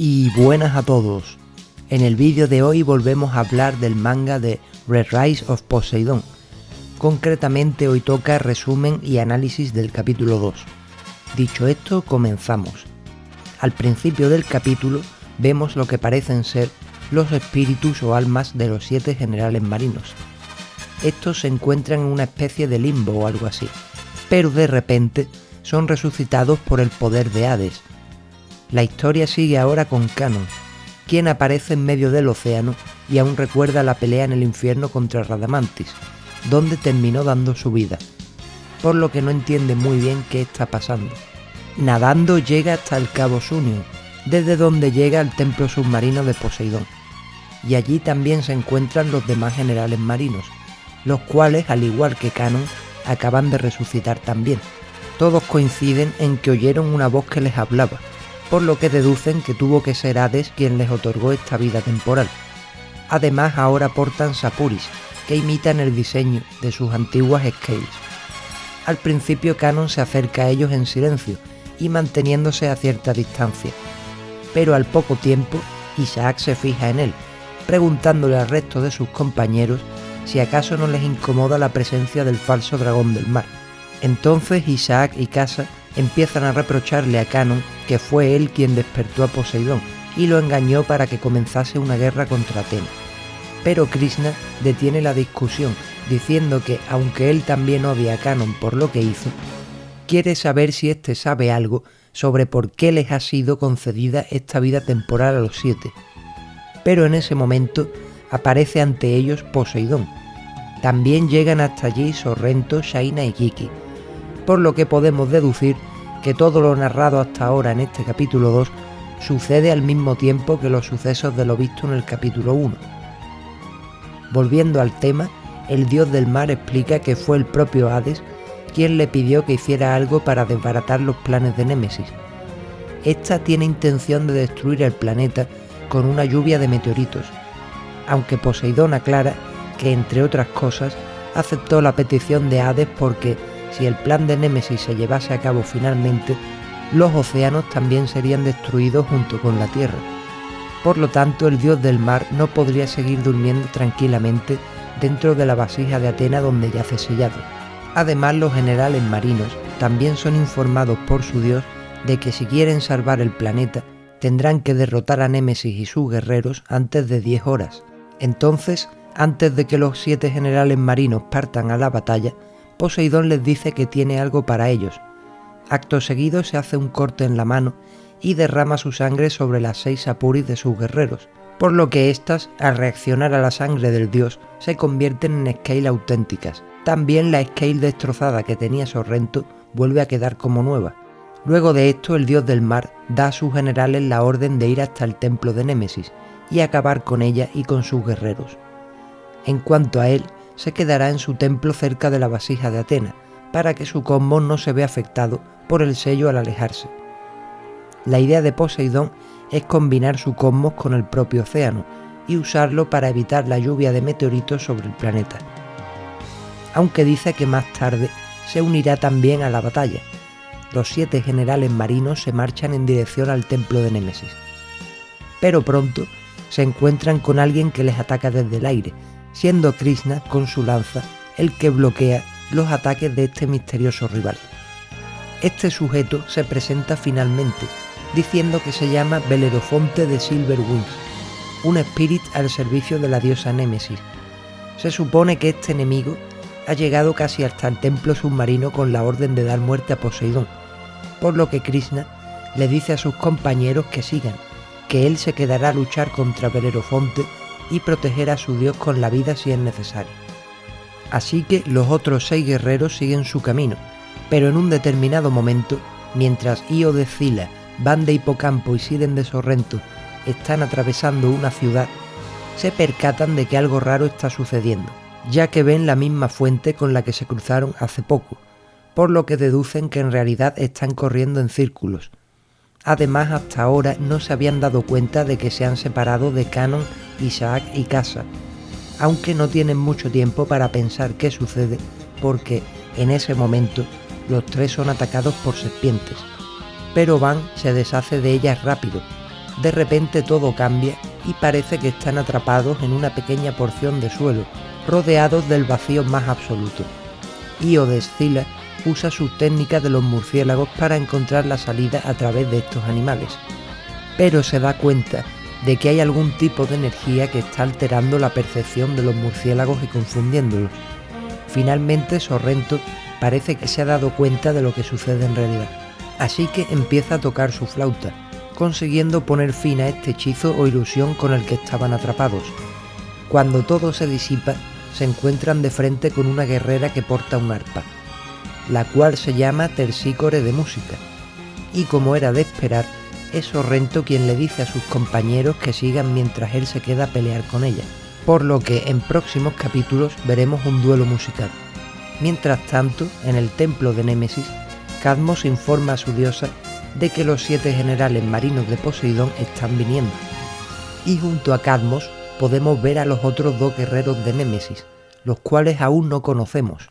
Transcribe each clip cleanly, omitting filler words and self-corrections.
Y buenas a todos. En el vídeo de hoy volvemos a hablar del manga de Re-Rise of Poseidon. Concretamente hoy toca resumen y análisis del capítulo 2. Dicho esto, comenzamos. Al principio del capítulo vemos lo que parecen ser los espíritus o almas de los 7 generales marinos. Estos se encuentran en una especie de limbo o algo así, pero de repente son resucitados por el poder de Hades. La historia sigue ahora con Canon, quien aparece en medio del océano y aún recuerda la pelea en el infierno contra Radamantis, donde terminó dando su vida, por lo que no entiende muy bien qué está pasando. Nadando llega hasta el Cabo Sunio, desde donde llega al templo submarino de Poseidón, y allí también se encuentran los demás generales marinos, los cuales, al igual que Canon, acaban de resucitar también. Todos coinciden en que oyeron una voz que les hablaba, por lo que deducen que tuvo que ser Hades quien les otorgó esta vida temporal. Además, ahora portan sapuris, que imitan el diseño de sus antiguas scales. Al principio Canon se acerca a ellos en silencio y manteniéndose a cierta distancia, pero al poco tiempo Isaac se fija en él, preguntándole al resto de sus compañeros si acaso no les incomoda la presencia del falso dragón del mar. Entonces Isaac y Casa empiezan a reprocharle a Canon que fue él quien despertó a Poseidón y lo engañó para que comenzase una guerra contra Atenas. Pero Krishna detiene la discusión diciendo que, aunque él también odia a Canon por lo que hizo, quiere saber si éste sabe algo sobre por qué les ha sido concedida esta vida temporal a los 7. Pero en ese momento aparece ante ellos Poseidón. También llegan hasta allí Sorrento, Shaina y Kiki, por lo que podemos deducir que todo lo narrado hasta ahora en este capítulo 2 sucede al mismo tiempo que los sucesos de lo visto en el capítulo 1. Volviendo al tema, el dios del mar explica que fue el propio Hades quien le pidió que hiciera algo para desbaratar los planes de Némesis. Esta tiene intención de destruir el planeta con una lluvia de meteoritos, aunque Poseidón aclara que, entre otras cosas, aceptó la petición de Hades porque, si el plan de Némesis se llevase a cabo finalmente, los océanos también serían destruidos junto con la Tierra. Por lo tanto, el dios del mar no podría seguir durmiendo tranquilamente dentro de la vasija de Atenas donde yace sellado. Además, los generales marinos también son informados por su dios de que si quieren salvar el planeta, tendrán que derrotar a Némesis y sus guerreros antes de 10 horas. Entonces, antes de que los 7 generales marinos partan a la batalla, Poseidón les dice que tiene algo para ellos. Acto seguido se hace un corte en la mano y derrama su sangre sobre las 6 sapuris de sus guerreros, por lo que éstas, al reaccionar a la sangre del dios, se convierten en scale auténticas. También la scale destrozada que tenía Sorrento vuelve a quedar como nueva. Luego de esto, el dios del mar da a sus generales la orden de ir hasta el templo de Némesis y acabar con ella y con sus guerreros. En cuanto a él, se quedará en su templo cerca de la vasija de Atenas, para que su cosmos no se vea afectado por el sello al alejarse. La idea de Poseidón es combinar su cosmos con el propio océano y usarlo para evitar la lluvia de meteoritos sobre el planeta. Aunque dice que más tarde se unirá también a la batalla. Los 7 generales marinos se marchan en dirección al templo de Némesis. Pero pronto se encuentran con alguien que les ataca desde el aire, siendo Krishna con su lanza el que bloquea los ataques de este misterioso rival. Este sujeto se presenta finalmente, diciendo que se llama Belerofonte de Silver Wings, un espíritu al servicio de la diosa Némesis. Se supone que este enemigo ha llegado casi hasta el templo submarino con la orden de dar muerte a Poseidón, por lo que Krishna le dice a sus compañeros que sigan, que él se quedará a luchar contra Belerofonte y proteger a su dios con la vida si es necesario. Así que los otros 6 guerreros siguen su camino, pero en un determinado momento, mientras Io de Scylla, Ban de Hipocampo y Siren de Sorrento están atravesando una ciudad, se percatan de que algo raro está sucediendo, ya que ven la misma fuente con la que se cruzaron hace poco, por lo que deducen que en realidad están corriendo en círculos. Además, hasta ahora no se habían dado cuenta de que se han separado de Canon, Isaac y Casa, aunque no tienen mucho tiempo para pensar qué sucede, porque en ese momento los 3 son atacados por serpientes. Pero Van se deshace de ellas rápido, de repente todo cambia y parece que están atrapados en una pequeña porción de suelo, rodeados del vacío más absoluto. Io de Scylla usa sus técnicas de los murciélagos para encontrar la salida a través de estos animales, pero se da cuenta de que hay algún tipo de energía que está alterando la percepción de los murciélagos y confundiéndolos. Finalmente Sorrento parece que se ha dado cuenta de lo que sucede en realidad, así que empieza a tocar su flauta, consiguiendo poner fin a este hechizo o ilusión con el que estaban atrapados. Cuando todo se disipa, se encuentran de frente con una guerrera que porta un arpa, la cual se llama Terpsícore de música, y como era de esperar, es Sorrento quien le dice a sus compañeros que sigan mientras él se queda a pelear con ella, por lo que en próximos capítulos veremos un duelo musical. Mientras tanto, en el templo de Némesis, Cadmos informa a su diosa de que los 7 generales marinos de Poseidón están viniendo, y junto a Cadmos podemos ver a los otros 2 guerreros de Némesis, los cuales aún no conocemos.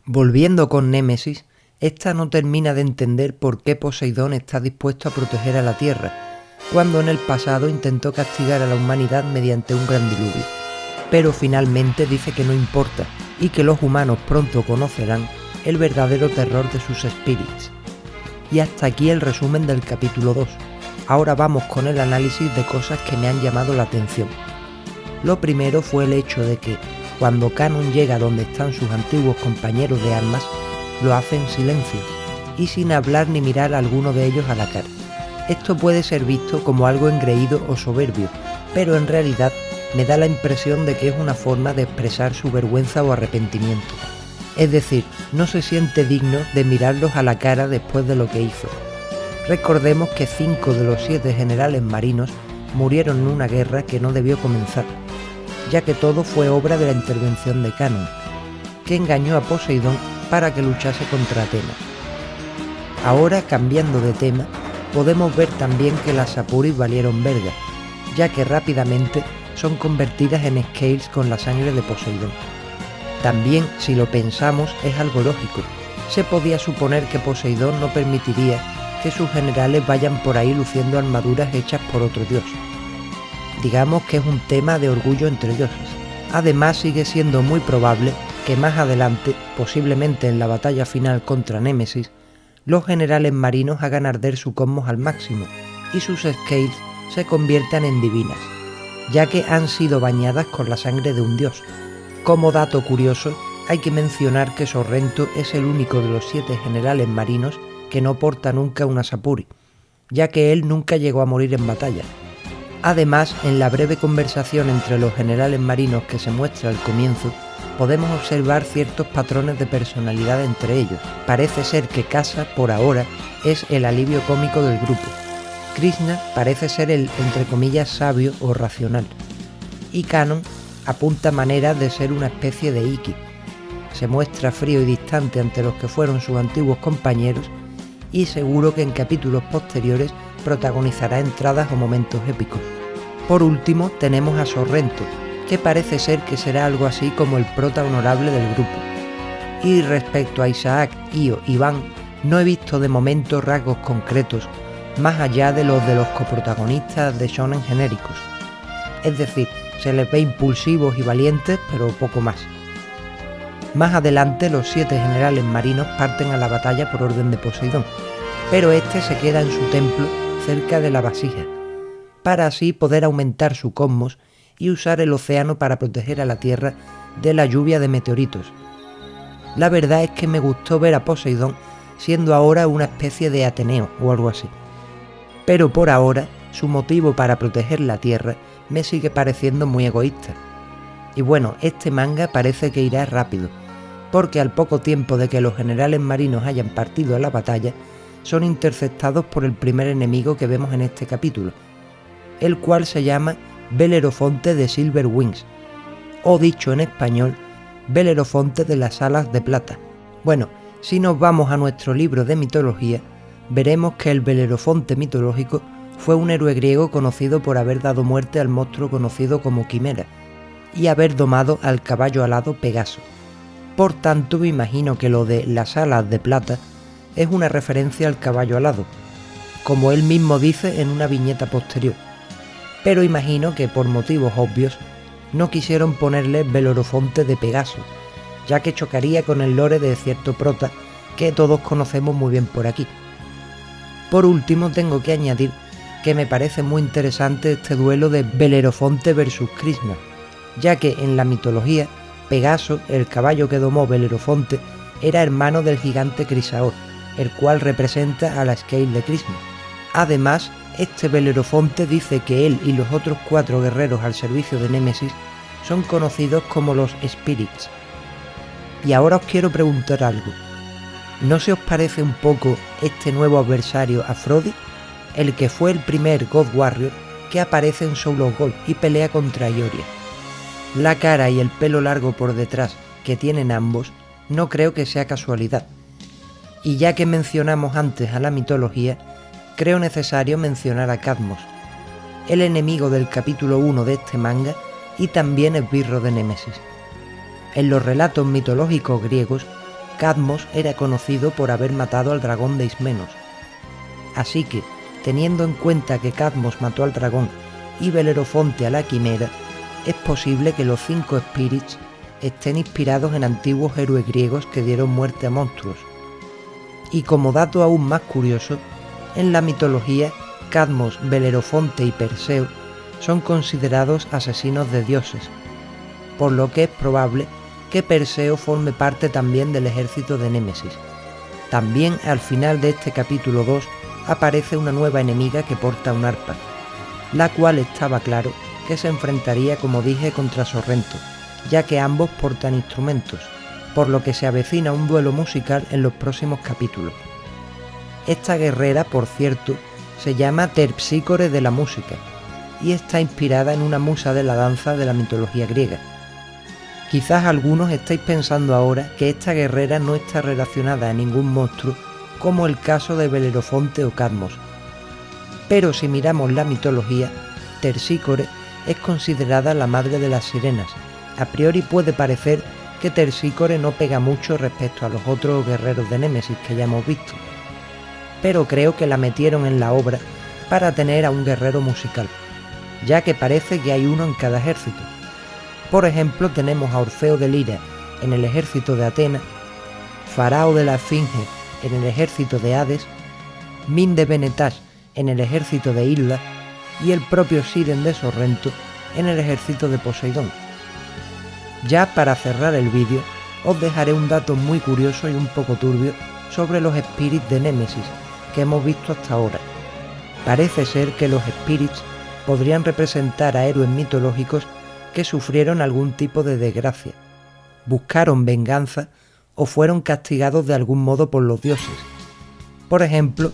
Volviendo con Némesis, esta no termina de entender por qué Poseidón está dispuesto a proteger a la Tierra, cuando en el pasado intentó castigar a la humanidad mediante un gran diluvio. Pero finalmente dice que no importa, y que los humanos pronto conocerán el verdadero terror de sus spirits. Y hasta aquí el resumen del capítulo 2. Ahora vamos con el análisis de cosas que me han llamado la atención. Lo primero fue el hecho de que, cuando Canon llega donde están sus antiguos compañeros de armas, lo hace en silencio, y sin hablar ni mirar a alguno de ellos a la cara. Esto puede ser visto como algo engreído o soberbio, pero en realidad me da la impresión de que es una forma de expresar su vergüenza o arrepentimiento. Es decir, no se siente digno de mirarlos a la cara después de lo que hizo. Recordemos que 5 de los 7 generales marinos murieron en una guerra que no debió comenzar, ya que todo fue obra de la intervención de Canon, que engañó a Poseidón para que luchase contra Atenas. Ahora, cambiando de tema, podemos ver también que las Apuris valieron verga, ya que rápidamente son convertidas en Scales con la sangre de Poseidón. También, si lo pensamos, es algo lógico. Se podía suponer que Poseidón no permitiría que sus generales vayan por ahí luciendo armaduras hechas por otro dios. Digamos que es un tema de orgullo entre dioses. Además, sigue siendo muy probable que más adelante, posiblemente en la batalla final contra Némesis, los generales marinos hagan arder su cosmos al máximo y sus Scales se conviertan en divinas, ya que han sido bañadas con la sangre de un dios. Como dato curioso, hay que mencionar que Sorrento es el único de los 7 generales marinos que no porta nunca una Sapuri, ya que él nunca llegó a morir en batalla. Además, en la breve conversación entre los generales marinos que se muestra al comienzo, podemos observar ciertos patrones de personalidad entre ellos. Parece ser que Kasa, por ahora, es el alivio cómico del grupo. Krishna parece ser el, entre comillas, sabio o racional. Y Canon apunta maneras de ser una especie de Iki. Se muestra frío y distante ante los que fueron sus antiguos compañeros y seguro que en capítulos posteriores protagonizará entradas o momentos épicos. Por último, tenemos a Sorrento, que parece ser que será algo así como el prota honorable del grupo. Y respecto a Isaac, Io y Van, no he visto de momento rasgos concretos, más allá de los coprotagonistas de shonen genéricos. Es decir, se les ve impulsivos y valientes, pero poco más. Más adelante, los 7 generales marinos parten a la batalla por orden de Poseidón, pero este se queda en su templo cerca de la vasija, para así poder aumentar su cosmos y usar el océano para proteger a la Tierra de la lluvia de meteoritos. La verdad es que me gustó ver a Poseidón siendo ahora una especie de Ateneo o algo así. Pero por ahora, su motivo para proteger la Tierra me sigue pareciendo muy egoísta. Y bueno, este manga parece que irá rápido, porque al poco tiempo de que los generales marinos hayan partido a la batalla, son interceptados por el primer enemigo que vemos en este capítulo, el cual se llama Belerofonte de Silver Wings, o dicho en español, Belerofonte de las alas de plata. Bueno, si nos vamos a nuestro libro de mitología, veremos que el Belerofonte mitológico fue un héroe griego conocido por haber dado muerte al monstruo conocido como Quimera y haber domado al caballo alado Pegaso. Por tanto, me imagino que lo de las alas de plata es una referencia al caballo alado. como él mismo dice en una viñeta posterior. Pero imagino que por motivos obvios no quisieron ponerle Belerofonte de Pegaso, ya que chocaría con el lore de cierto prota que todos conocemos muy bien por aquí. Por último, tengo que añadir que me parece muy interesante este duelo de Belerofonte versus Krishna, ya que en la mitología, Pegaso, el caballo que domó Belerofonte, era hermano del gigante Crisaor, el cual representa a la scale de Krishna. Además, este Belerofonte dice que él y los otros 4 guerreros al servicio de Némesis son conocidos como los Spirits. Y ahora os quiero preguntar algo. ¿No se os parece un poco este nuevo adversario a Frodi? El que fue el primer God Warrior que aparece en Soul of Gold y pelea contra Ioria. La cara y el pelo largo por detrás que tienen ambos no creo que sea casualidad. Y ya que mencionamos antes a la mitología, creo necesario mencionar a Cadmos, el enemigo del capítulo 1 de este manga y también esbirro de Némesis. En los relatos mitológicos griegos, Cadmos era conocido por haber matado al dragón de Ismenos. Así que, teniendo en cuenta que Cadmos mató al dragón y Belerofonte a la quimera, es posible que los 5 Spirits estén inspirados en antiguos héroes griegos que dieron muerte a monstruos. Y como dato aún más curioso, en la mitología, Cadmos, Belerofonte y Perseo son considerados asesinos de dioses, por lo que es probable que Perseo forme parte también del ejército de Némesis. También al final de este capítulo 2 aparece una nueva enemiga que porta un arpa, la cual estaba claro que se enfrentaría, como dije, contra Sorrento, ya que ambos portan instrumentos, por lo que se avecina un duelo musical en los próximos capítulos. Esta guerrera, por cierto, se llama Terpsícore de la música, y está inspirada en una musa de la danza de la mitología griega. Quizás algunos estáis pensando ahora que esta guerrera no está relacionada a ningún monstruo, como el caso de Belerofonte o Cadmos. Pero si miramos la mitología, Terpsícore es considerada la madre de las sirenas. A priori puede parecer que Terpsícore no pega mucho respecto a los otros guerreros de Némesis que ya hemos visto, pero creo que la metieron en la obra para tener a un guerrero musical, ya que parece que hay uno en cada ejército. Por ejemplo, tenemos a Orfeo de Lira en el ejército de Atenas, Farao de la Esfinge en el ejército de Hades, Min de Benetash en el ejército de Isla y el propio Siren de Sorrento en el ejército de Poseidón. Ya para cerrar el vídeo, os dejaré un dato muy curioso y un poco turbio sobre los Spirits de Némesis que hemos visto hasta ahora. Parece ser que los Spirits podrían representar a héroes mitológicos que sufrieron algún tipo de desgracia, buscaron venganza o fueron castigados de algún modo por los dioses. Por ejemplo,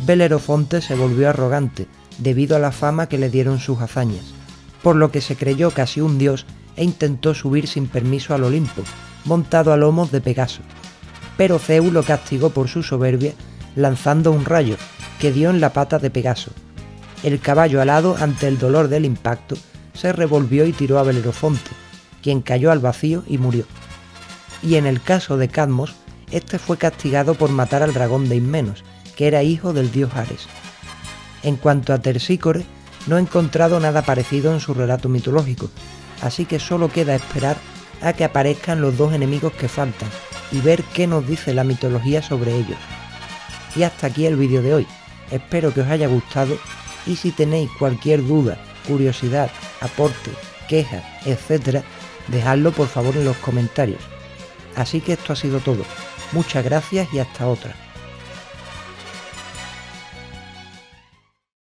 Belerofonte se volvió arrogante debido a la fama que le dieron sus hazañas, por lo que se creyó casi un dios e intentó subir sin permiso al Olimpo, montado a lomos de Pegaso. Pero Zeus lo castigó por su soberbia lanzando un rayo que dio en la pata de Pegaso. El caballo alado, ante el dolor del impacto, se revolvió y tiró a Belerofonte, quien cayó al vacío y murió. Y en el caso de Cadmos, este fue castigado por matar al dragón de Ismenos, que era hijo del dios Ares. En cuanto a Terpsícore, no he encontrado nada parecido en su relato mitológico, así que solo queda esperar a que aparezcan los 2 enemigos que faltan y ver qué nos dice la mitología sobre ellos. Y hasta aquí el vídeo de hoy, espero que os haya gustado y si tenéis cualquier duda, curiosidad, aporte, queja, etc., dejadlo por favor en los comentarios. Así que esto ha sido todo, muchas gracias y hasta otra.